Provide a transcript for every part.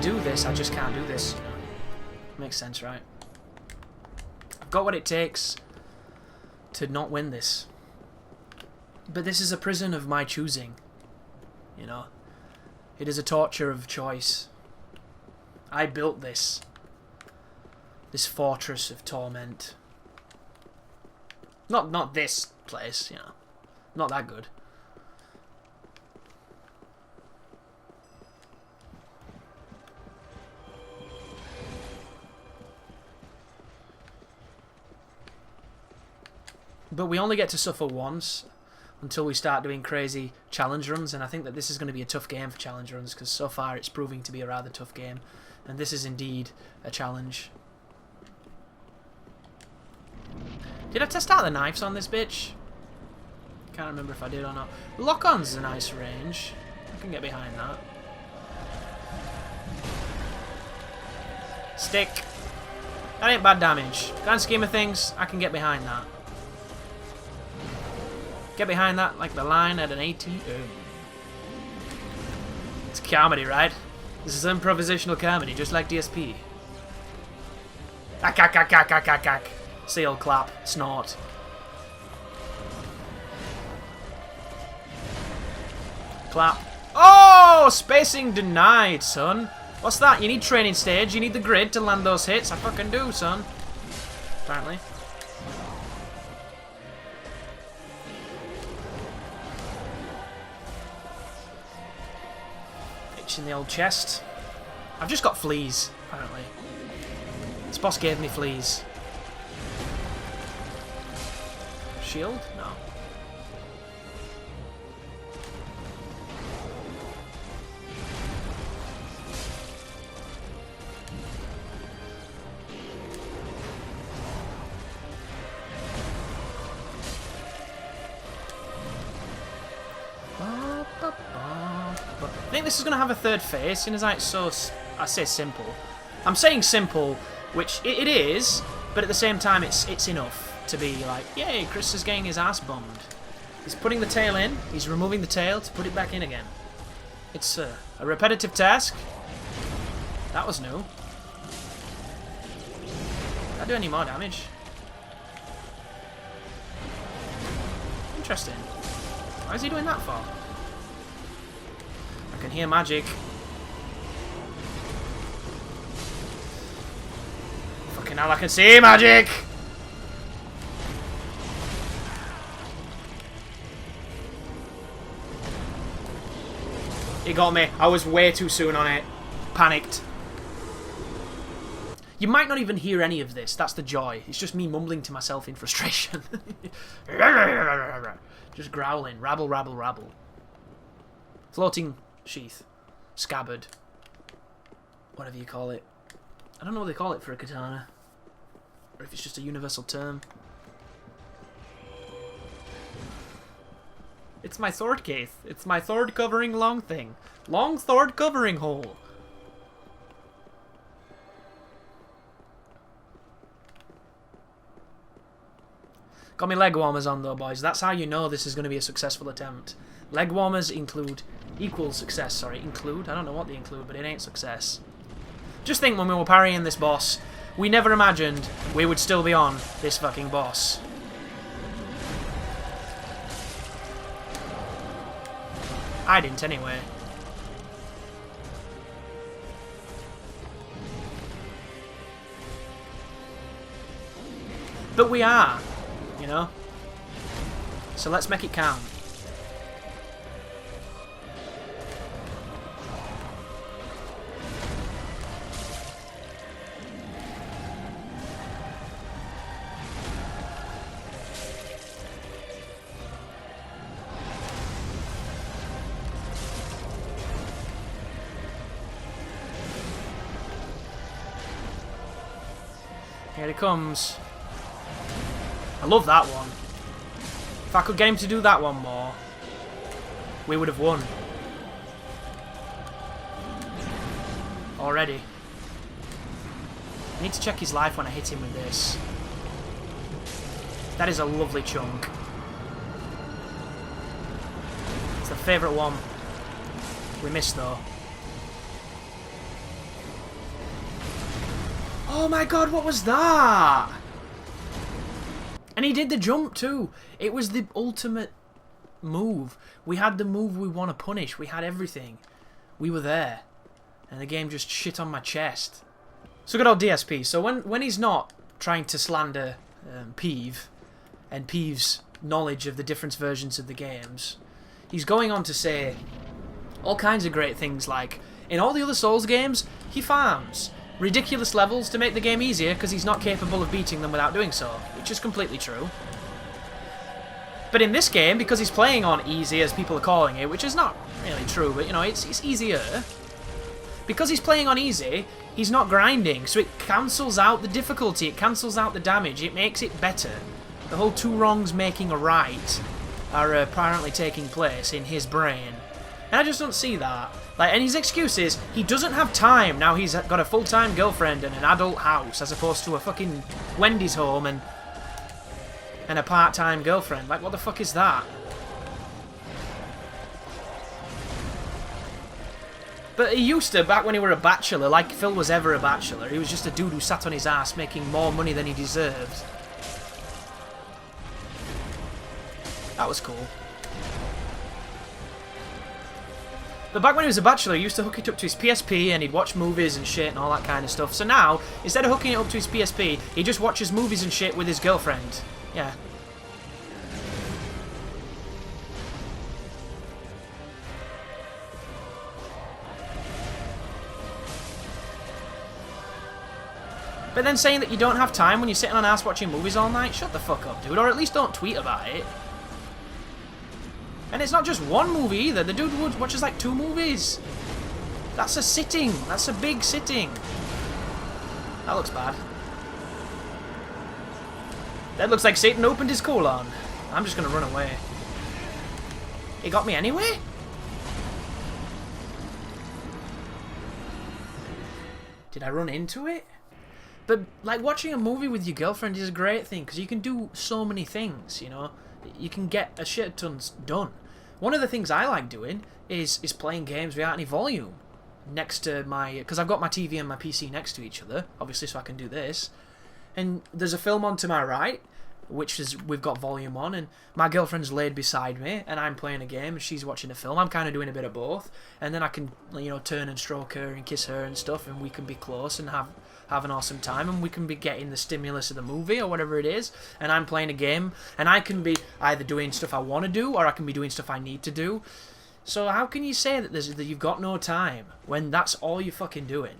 do this, I just can't do this. Makes sense, right? I've got what it takes to not win this. But this is a prison of my choosing. You know? It is a torture of choice. I built this. This fortress of torment. Not this place, you know. Not that good. But we only get to suffer once until we start doing crazy challenge runs, and I think that this is going to be a tough game for challenge runs, because so far it's proving to be a rather tough game, and this is indeed a challenge. Did I test out the knives on this bitch? Can't remember if I did or not. Lock-on's a nice range. I can get behind that. Stick. That ain't bad damage. Grand scheme of things, I can get behind that. Get behind that like the line at an ATM. It's comedy, right? This is improvisational comedy, just like DSP. Ack, ack, ack, ack, ack, ack, ack. Seal, clap, snort. Clap. Oh! Spacing denied, son. What's that? You need training stage. You need the grid to land those hits. I fucking do, son. Apparently. Itch in the old chest. I've just got fleas, apparently. This boss gave me fleas. Shield? No. I think this is going to have a third phase, seeing as it's so, I say simple. I'm saying simple, which it is, but at the same time it's enough to be like, yay, Chris is getting his ass bombed. He's putting the tail in, he's removing the tail to put it back in again. It's a repetitive task. That was new. Did I do any more damage? Interesting. Why is he doing that for? I can hear magic. Fucking hell, I can see magic! He got me. I was way too soon on it. Panicked. You might not even hear any of this. That's the joy. It's just me mumbling to myself in frustration. Just growling. Rabble, rabble, rabble. Floating sheath. Scabbard. Whatever you call it. I don't know what they call it for a katana. Or if it's just a universal term. It's my sword case. It's my sword covering long thing. Long sword covering hole. Got my leg warmers on though, boys. That's how you know this is going to be a successful attempt. Leg warmers equal success. Sorry, include? I don't know what they include, but it ain't success. Just think, when we were parrying this boss, we never imagined we would still be on this fucking boss. I didn't anyway. But we are, you know? So let's make it count. Here he comes. I love that one. If I could get him to do that one more, we would have won. Already. I need to check his life when I hit him with this. That is a lovely chunk. It's the favourite one. We missed though. Oh my god, what was that? And he did the jump too. It was the ultimate move. We had the move we want to punish. We had everything. We were there. And the game just shit on my chest. So good old DSP. So when he's not trying to slander Peeve and Peeve's knowledge of the different versions of the games, he's going on to say all kinds of great things like, in all the other Souls games, he farms ridiculous levels to make the game easier because he's not capable of beating them without doing so, which is completely true. But in this game, because he's playing on easy, as people are calling it, which is not really true, but you know, it's easier. Because he's playing on easy, he's not grinding, so it cancels out the difficulty, it cancels out the damage, it makes it better. The whole two wrongs making a right are apparently taking place in his brain. And I just don't see that. Like, and his excuse is, he doesn't have time now he's got a full-time girlfriend and an adult house, as opposed to a fucking Wendy's home and a part-time girlfriend. Like, what the fuck is that? But he used to, back when he were a bachelor, like Phil was ever a bachelor, he was just a dude who sat on his ass making more money than he deserved. That was cool. But back when he was a bachelor, he used to hook it up to his PSP and he'd watch movies and shit and all that kind of stuff. So now, instead of hooking it up to his PSP, he just watches movies and shit with his girlfriend. Yeah. But then saying that you don't have time when you're sitting on ass watching movies all night? Shut the fuck up, dude. Or at least don't tweet about it. And it's not just one movie either. The dude watches like 2 movies. That's a sitting. That's a big sitting. That looks bad. That looks like Satan opened his colon. I'm just going to run away. It got me anyway? Did I run into it? But, like, watching a movie with your girlfriend is a great thing, because you can do so many things, you know? You can get a shit ton done. One of the things I like doing is playing games without any volume next to my... Because I've got my TV and my PC next to each other, obviously, so I can do this. And there's a film on to my right, which is we've got volume on, and my girlfriend's laid beside me, and I'm playing a game, and she's watching a film. I'm kind of doing a bit of both. And then I can, you know, turn and stroke her and kiss her and stuff, and we can be close and have an awesome time, and we can be getting the stimulus of the movie or whatever it is, and I'm playing a game, and I can be either doing stuff I want to do or I can be doing stuff I need to do. So how can you say that you've got no time when that's all you're fucking doing?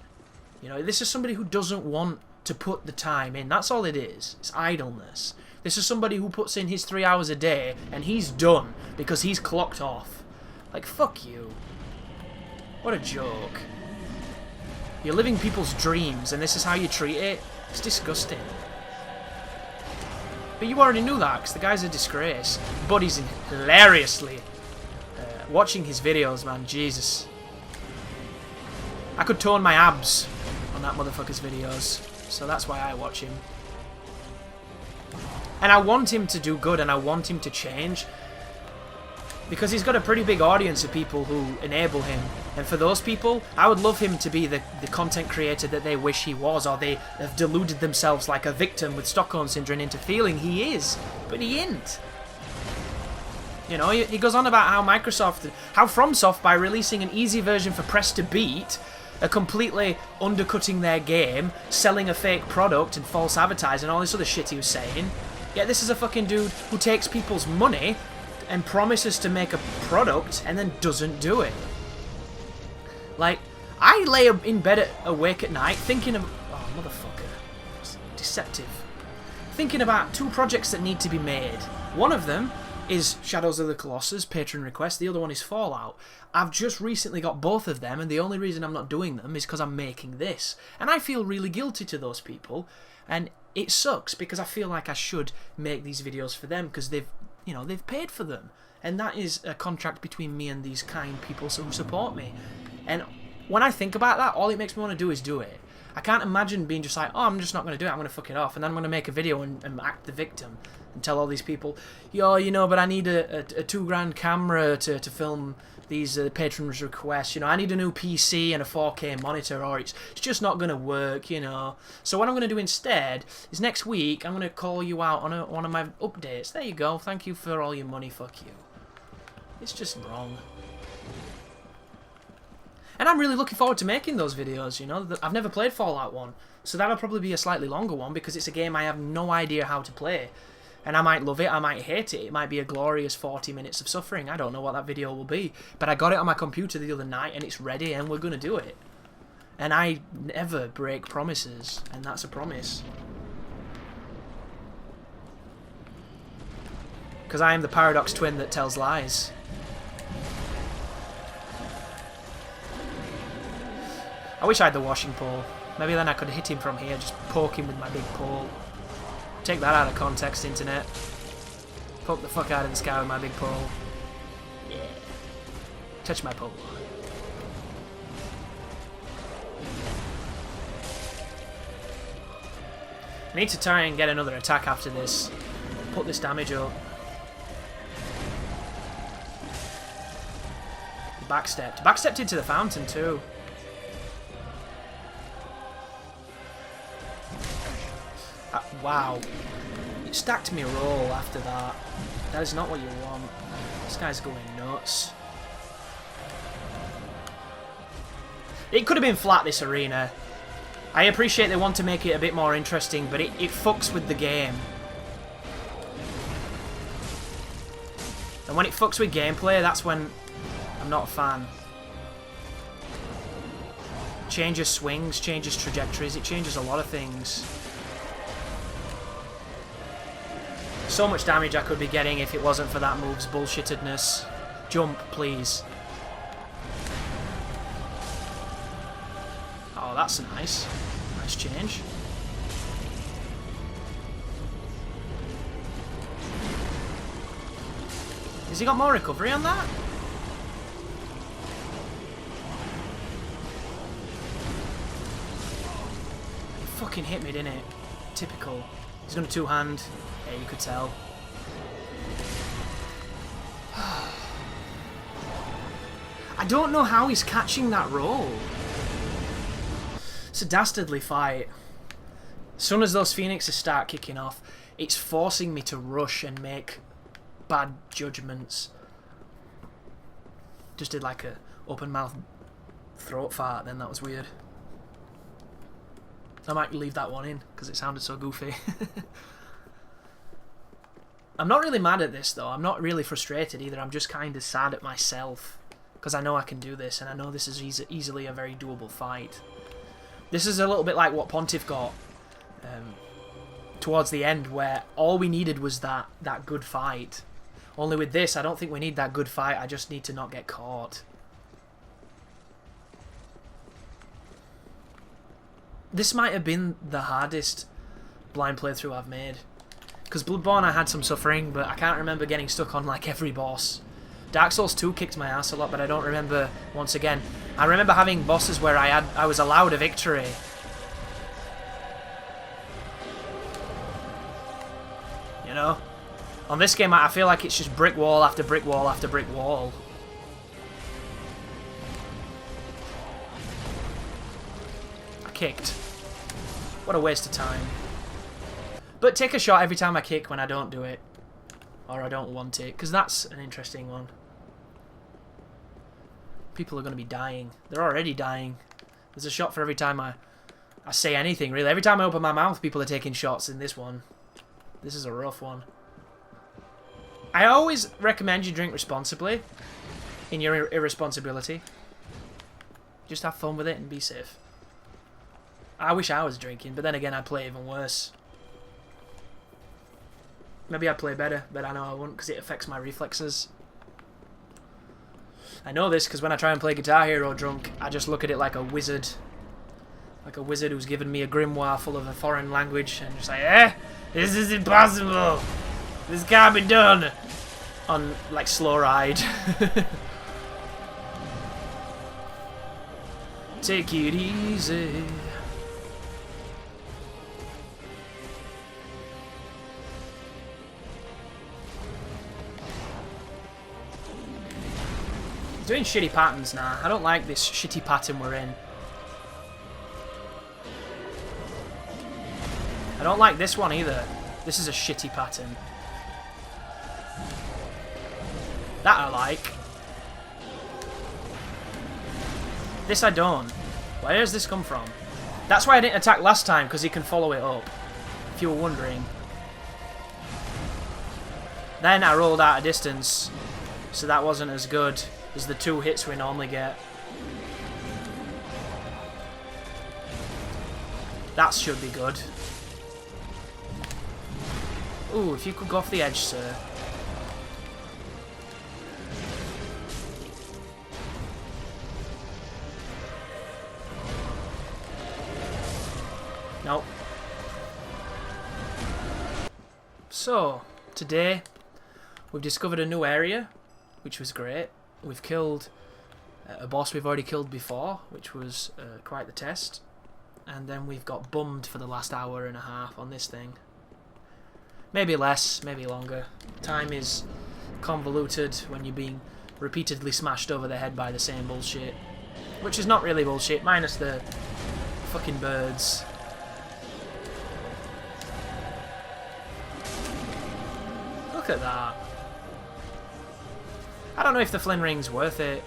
You know, this is somebody who doesn't want to put the time in. That's all it is. It's idleness. This is somebody who puts in his 3 hours a day and he's done because he's clocked off. Like, fuck you. What a joke. You're living people's dreams and this is how you treat it? It's disgusting. But you already knew that because the guy's a disgrace. But he's hilariously watching his videos, man. Jesus. I could tone my abs on that motherfucker's videos. So that's why I watch him. And I want him to do good and I want him to change. Because he's got a pretty big audience of people who enable him. And for those people, I would love him to be the content creator that they wish he was. Or they have deluded themselves like a victim with Stockholm Syndrome into feeling he is. But he ain't. You know, he goes on about how FromSoft, by releasing an easy version for press to beat, are completely undercutting their game, selling a fake product and false advertising, all this other shit he was saying. Yet this is a fucking dude who takes people's money and promises to make a product and then doesn't do it. Like, I lay in bed awake at night thinking of... Oh, motherfucker. It's deceptive. Thinking about 2 projects that need to be made. One of them is Shadows of the Colossus, Patron request. The other one is Fallout. I've just recently got both of them, and the only reason I'm not doing them is because I'm making this. And I feel really guilty to those people, and it sucks because I feel like I should make these videos for them because they've paid for them. And that is a contract between me and these kind people who support me. And when I think about that, all it makes me want to do is do it. I can't imagine being just like, oh, I'm just not going to do it, I'm going to fuck it off, and then I'm going to make a video and act the victim. and tell all these people, yo, you know, but I need a $2,000 camera to film these patrons' requests. You know, I need a new PC and a 4K monitor, or it's just not going to work, you know. So what I'm going to do instead is next week I'm going to call you out on one of my updates. There you go. Thank you for all your money. Fuck you. It's just wrong. And I'm really looking forward to making those videos, you know. I've never played Fallout 1, so that'll probably be a slightly longer one because it's a game I have no idea how to play. And I might love it, I might hate it, it might be a glorious 40 minutes of suffering. I don't know what that video will be. But I got it on my computer the other night and it's ready and we're going to do it. And I never break promises, and that's a promise. Because I am the paradox twin that tells lies. I wish I had the washing pole. Maybe then I could hit him from here, just poke him with my big pole. Take that out of context, internet. Poke the fuck out of the sky with my big pole. Yeah. Touch my pole. I need to try and get another attack after this. Put this damage up. Backstepped. Backstepped into the fountain too. Wow. You stacked me a roll after that. That is not what you want. This guy's going nuts. It could have been flat, this arena. I appreciate they want to make it a bit more interesting, but it fucks with the game. And when it fucks with gameplay, that's when I'm not a fan. Changes swings, changes trajectories, it changes a lot of things. So much damage I could be getting if it wasn't for that move's bullshittedness. Jump, please. Oh, that's nice. Nice change. Has he got more recovery on that? He fucking hit me, didn't it? Typical. He's gonna two-hand. Yeah, you could tell. I don't know how he's catching that roll. It's a dastardly fight. As soon as those phoenixes start kicking off, it's forcing me to rush and make bad judgments. Just did like a open mouth throat fart then, that was weird. I might leave that one in because it sounded so goofy. I'm not really mad at this though, I'm not really frustrated either, I'm just kind of sad at myself because I know I can do this and I know this is easily a very doable fight. This is a little bit like what Pontiff got towards the end, where all we needed was that good fight. Only with this, I don't think we need that good fight, I just need to not get caught. This might have been the hardest blind playthrough I've made. Because Bloodborne I had some suffering, but I can't remember getting stuck on like every boss. Dark Souls 2 kicked my ass a lot, but I don't remember, once again. I remember having bosses where I was allowed a victory. You know? On this game, I feel like it's just brick wall after brick wall after brick wall. I kicked. What a waste of time. But take a shot every time I kick when I don't do it. Or I don't want it. Because that's an interesting one. People are going to be dying. They're already dying. There's a shot for every time I say anything, really. Every time I open my mouth, people are taking shots in this one. This is a rough one. I always recommend you drink responsibly in your irresponsibility. Just have fun with it and be safe. I wish I was drinking, but then again, I'd play even worse. Maybe I'd play better, but I know I wouldn't because it affects my reflexes. I know this because when I try and play Guitar Hero drunk, I just look at it like a wizard. Like a wizard who's given me a grimoire full of a foreign language and just like, this is impossible! This can't be done! On, like, slow ride. Take it easy. doing shitty patterns now. I don't like this shitty pattern we're in. I don't like this one either. This is a shitty pattern. That I like. This I don't. Where does this come from? That's why I didn't attack last time, because he can follow it up. If you were wondering. Then I rolled out a distance, so that wasn't as good as the 2 hits we normally get. That should be good. Ooh, if you could go off the edge, sir. Nope. So, today we've discovered a new area, which was great. We've killed a boss we've already killed before, which was quite the test. And then we've got bummed for the last hour and a half on this thing. Maybe less, maybe longer. Time is convoluted when you're being repeatedly smashed over the head by the same bullshit. Which is not really bullshit, minus the fucking birds. Look at that. I don't know if the Flynn Ring's worth it.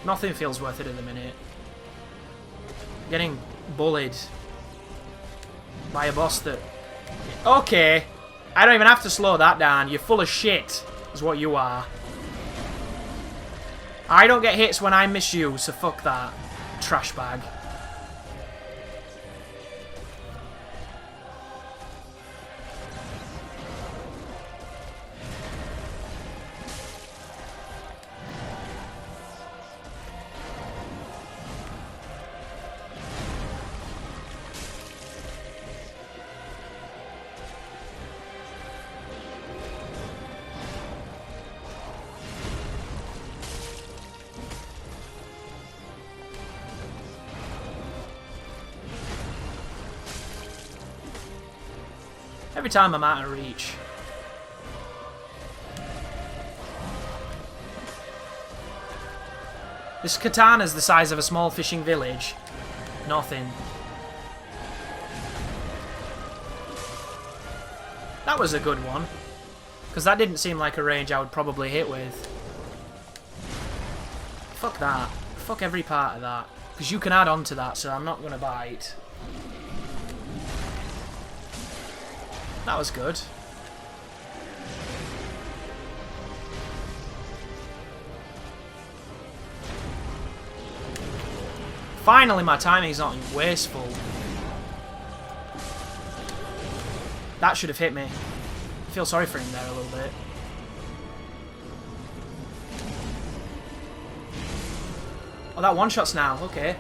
Nothing feels worth it at the minute. Getting bullied by a boss that... Okay, I don't even have to slow that down. You're full of shit, is what you are. I don't get hits when I miss you, so fuck that. Trash bag. Every time I'm out of reach. This katana's the size of a small fishing village. Nothing. That was a good one. Because that didn't seem like a range I would probably hit with. Fuck that. Fuck every part of that. Because you can add on to that, so I'm not going to bite. That was good. Finally, my timing's not wasteful. That should have hit me. I feel sorry for him there a little bit. Oh, that one-shot's now. Okay.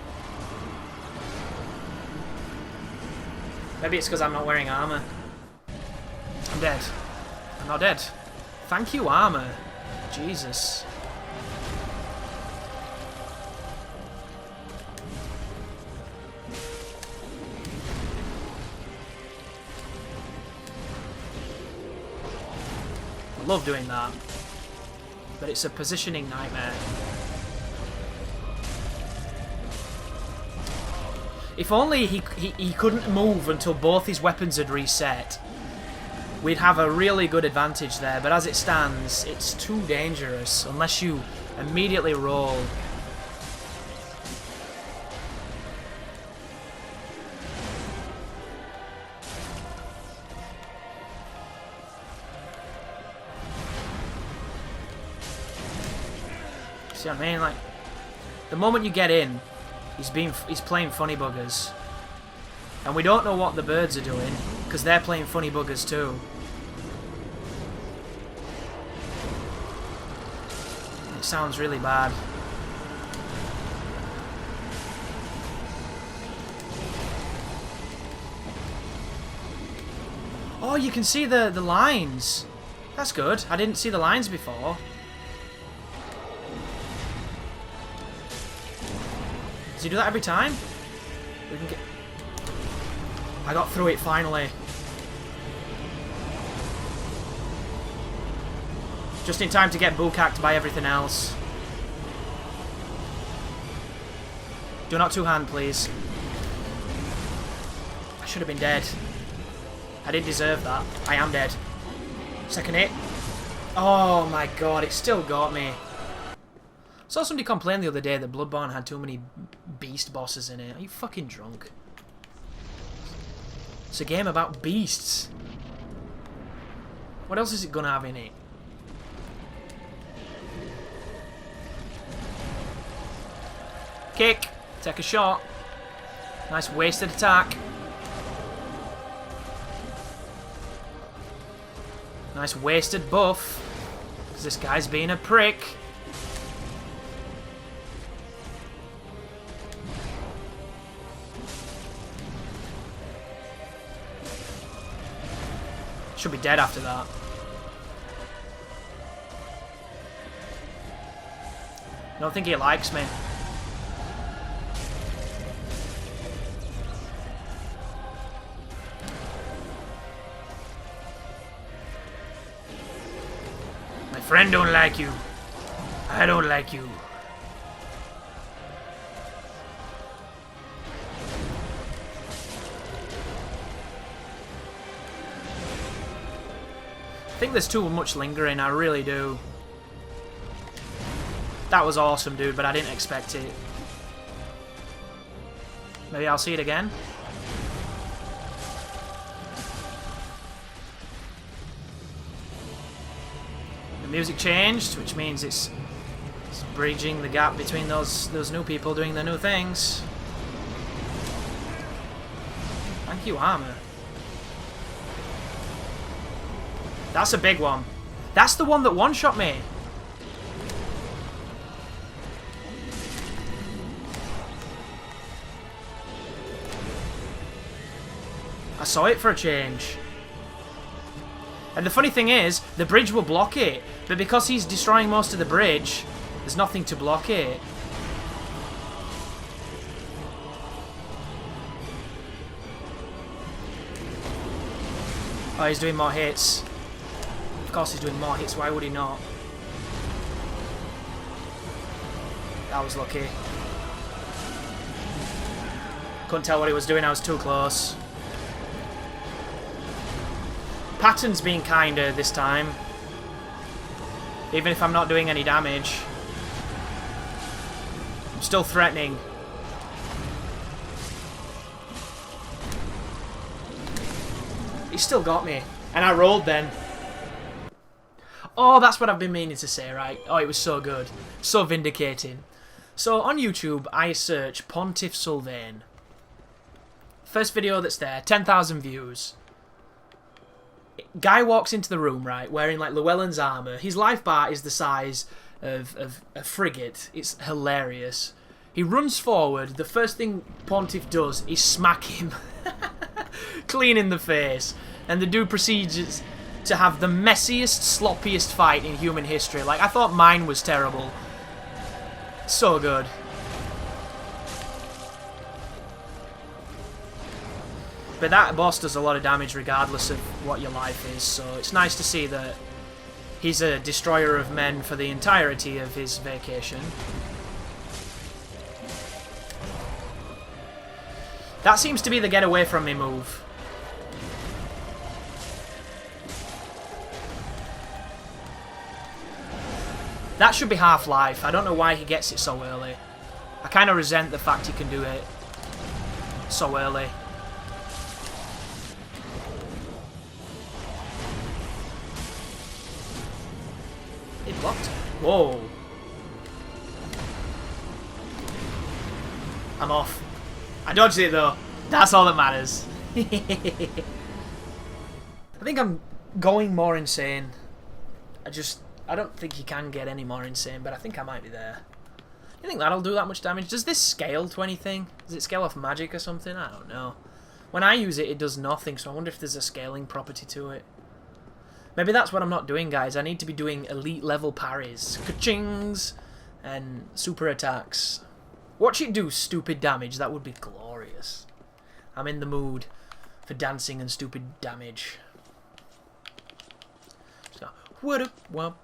Maybe it's because I'm not wearing armor. I'm dead. I'm not dead. Thank you, armor. Jesus. I love doing that. But it's a positioning nightmare. If only he couldn't move until both his weapons had reset. We'd have a really good advantage there, but as it stands, it's too dangerous unless you immediately roll. See what I mean? Like, the moment you get in, he's playing funny buggers. And we don't know what the birds are doing, because they're playing funny buggers too. It sounds really bad. Oh, you can see the lines. That's good. I didn't see the lines before. Does he do that every time? We can get... I got through it finally. Just in time to get bukkaked by everything else. Do not two-hand, please. I should have been dead. I didn't deserve that. I am dead. Second hit. Oh my god, it still got me. I saw somebody complain the other day that Bloodborne had too many beast bosses in it. Are you fucking drunk? It's a game about beasts. What else is it gonna have in it? Kick. Take a shot. Nice wasted attack. Nice wasted buff. Because this guy's being a prick. Should be dead after that. I don't think he likes me. My friend don't like you. I don't like you. I think there's too much lingering, I really do. That was awesome, dude, but I didn't expect it. Maybe I'll see it again. The music changed, which means it's bridging the gap between those new people doing their new things. Thank you, armor. That's a big one. That's the one that one-shot me. I saw it for a change. And the funny thing is, the bridge will block it, but because he's destroying most of the bridge, there's nothing to block it. Oh, he's doing more hits. Of course he's doing more hits, why would he not? That was lucky. Couldn't tell what he was doing, I was too close. Pattern's being kinder this time. Even if I'm not doing any damage. I'm still threatening. He still got me. And I rolled then. Oh, that's what I've been meaning to say, right? Oh, it was so good. So vindicating. So, on YouTube, I search Pontiff Sylvain. First video that's there, 10,000 views. Guy walks into the room, right, wearing, like, Llewellyn's armour. His life bar is the size of a frigate. It's hilarious. He runs forward. The first thing Pontiff does is smack him. Clean in the face. And the dude proceeds to have the messiest, sloppiest fight in human history. Like, I thought mine was terrible. So good. But that boss does a lot of damage regardless of what your life is, so it's nice to see that he's a destroyer of men for the entirety of his vacation. That seems to be the get away from me move. That should be Half-Life. I don't know why he gets it so early. I kind of resent the fact he can do it so early. It blocked. Whoa. I'm off. I dodged it though. That's all that matters. I think I'm going more insane. I don't think he can get any more insane, but I think I might be there. You think that'll do that much damage? Does this scale to anything? Does it scale off magic or something? I don't know. When I use it, it does nothing, so I wonder if there's a scaling property to it. Maybe that's what I'm not doing, guys. I need to be doing elite level parries, ka-chings, and super attacks. Watch it do stupid damage. That would be glorious. I'm in the mood for dancing and stupid damage. So, what up,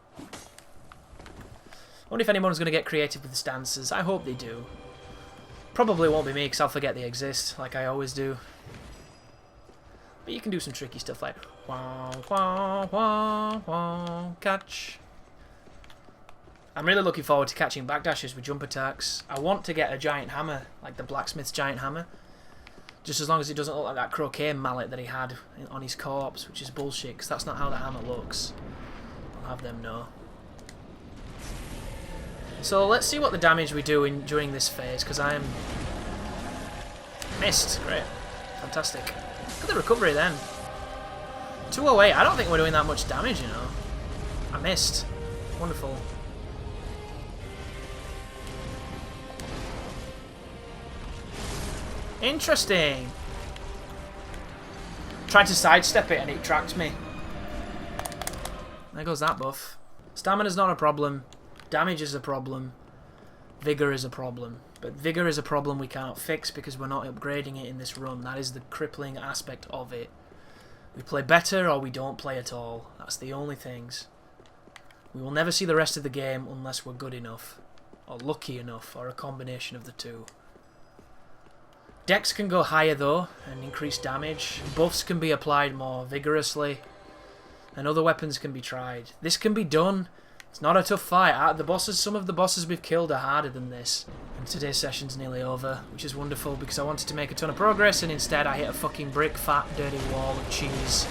wonder if anyone's going to get creative with the stances. I hope they do. Probably won't be me because I'll forget they exist, like I always do. But you can do some tricky stuff like wow, wow, wow, wow, catch. I'm really looking forward to catching backdashes with jump attacks. I want to get a giant hammer, like the blacksmith's giant hammer. Just as long as it doesn't look like that croquet mallet that he had on his corpse, which is bullshit, because that's not how the hammer looks. I'll have them know. So let's see what the damage we do during this phase, because I am... Missed. Great. Fantastic. Look at the recovery then. 208. I don't think we're doing that much damage, you know. I missed. Wonderful. Interesting. Tried to sidestep it and it tracked me. There goes that buff. Stamina's not a problem. Damage is a problem. Vigor is a problem. But Vigor is a problem we can't fix because we're not upgrading it in this run. That is the crippling aspect of it. We play better or we don't play at all. That's the only things. We will never see the rest of the game unless we're good enough. Or lucky enough. Or a combination of the two. Dex can go higher though and increase damage. Buffs can be applied more vigorously. And other weapons can be tried. This can be done. It's not a tough fight. The bosses, some of the bosses we've killed are harder than this. And today's session's nearly over, which is wonderful because I wanted to make a ton of progress and instead I hit a fucking brick, fat, dirty wall of cheese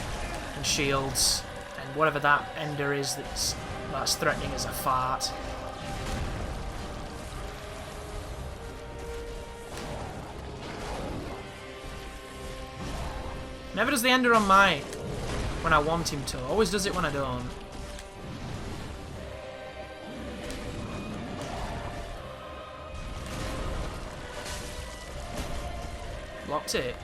and shields and whatever that ender is that's threatening as a fart. Never does the ender on my when I want him to. Always does it when I don't. Blocked it.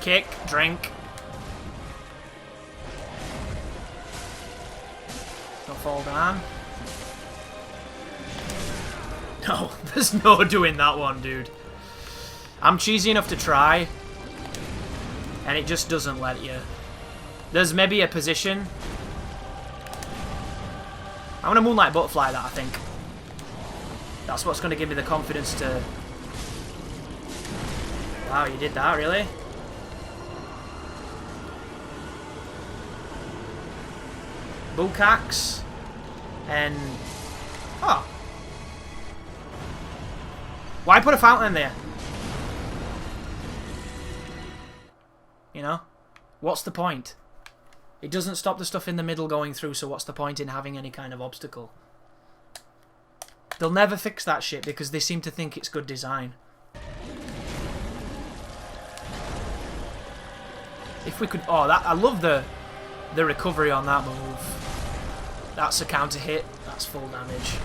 Kick, drink. Don't fall down. No, there's no doing that one, dude. I'm cheesy enough to try, and it just doesn't let you. There's maybe a position. I'm gonna Moonlight Butterfly that, I think. That's what's gonna give me the confidence to... Wow, you did that, really? Bullcax. And... Oh. Why put a fountain in there? You know? What's the point? It doesn't stop the stuff in the middle going through, so what's the point in having any kind of obstacle? They'll never fix that shit because they seem to think it's good design. If we could... Oh, that I love the recovery on that move. That's a counter hit. That's full damage.